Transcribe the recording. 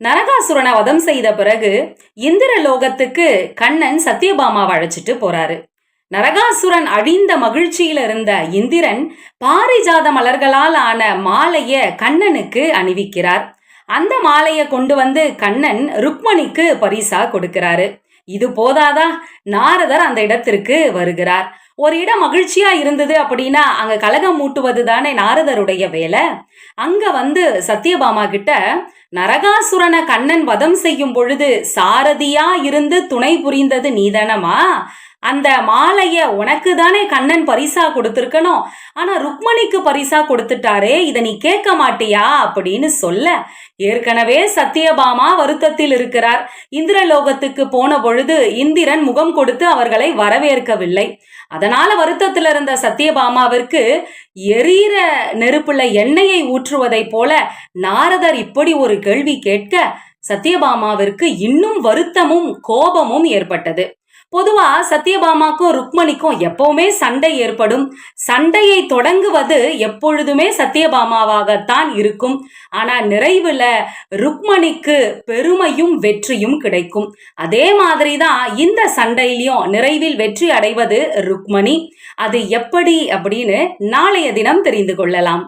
நரகாசுரனை வதம் செய்த பிறகு இந்திர லோகத்துக்கு கண்ணன் சத்யபாமாவை அழைச்சிட்டு போறாரு. நரகாசுரன் அழிந்த மகிழ்ச்சியில இருந்த இந்திரன் பாரிஜாத மலர்களால் ஆன மாலைய கண்ணனுக்கு அணிவிக்கிறார். அந்த மாலையை கொண்டு வந்து கண்ணன் ருக்மணிக்கு பரிசா கொடுக்கிறாரு. இது போதாதா, நாரதர் அந்த இடத்திற்கு வருகிறார். ஒரு இடம் மகிழ்ச்சியா இருந்தது அப்படின்னா அங்க கலகம் மூட்டுவது தானே நாரதருடைய வேலை. அங்க வந்து சத்யபாமா கிட்ட, நரகாசுரனை கண்ணன் வதம் செய்யும் பொழுது சாரதியா இருந்து துணை புரிந்தது நீதானமா, அந்த மாலைய உனக்கு தானே கண்ணன் பரிசா கொடுத்திருக்கணும், ஆனா ருக்மணிக்கு பரிசா கொடுத்துட்டாரே, இத நீ கேட்க மாட்டியா அப்படின்னு சொல்ல, ஏற்கனவே சத்யபாமா வருத்தத்தில் இருக்கிறார். இந்திரலோகத்துக்கு போன பொழுது இந்திரன் முகம் கொடுத்து அவர்களை வரவேற்கவில்லை. அதனால வருத்தத்தில் இருந்த சத்யபாமாவிற்கு எரியிற நெருப்புல எண்ணெயை ஊற்றுவதை போல நாரதர் இப்படி ஒரு கேள்வி கேட்க சத்யபாமாவிற்கு இன்னும் வருத்தமும் கோபமும் ஏற்பட்டது. பொதுவா சத்யபாமாக்கும் ருக்மணிக்கும் எப்பவுமே சண்டை ஏற்படும். சண்டையை தொடங்குவது எப்பொழுதுமே சத்யபாமாவாகத்தான் இருக்கும். ஆனா நிறைவுல ருக்மணிக்கு பெருமையும் வெற்றியும் கிடைக்கும். அதே மாதிரிதான் இந்த சண்டையிலையும் நிறைவில் வெற்றி அடைவது ருக்மணி. அது எப்படி அப்படின்னு நாளைய தினம் தெரிந்து கொள்ளலாம்.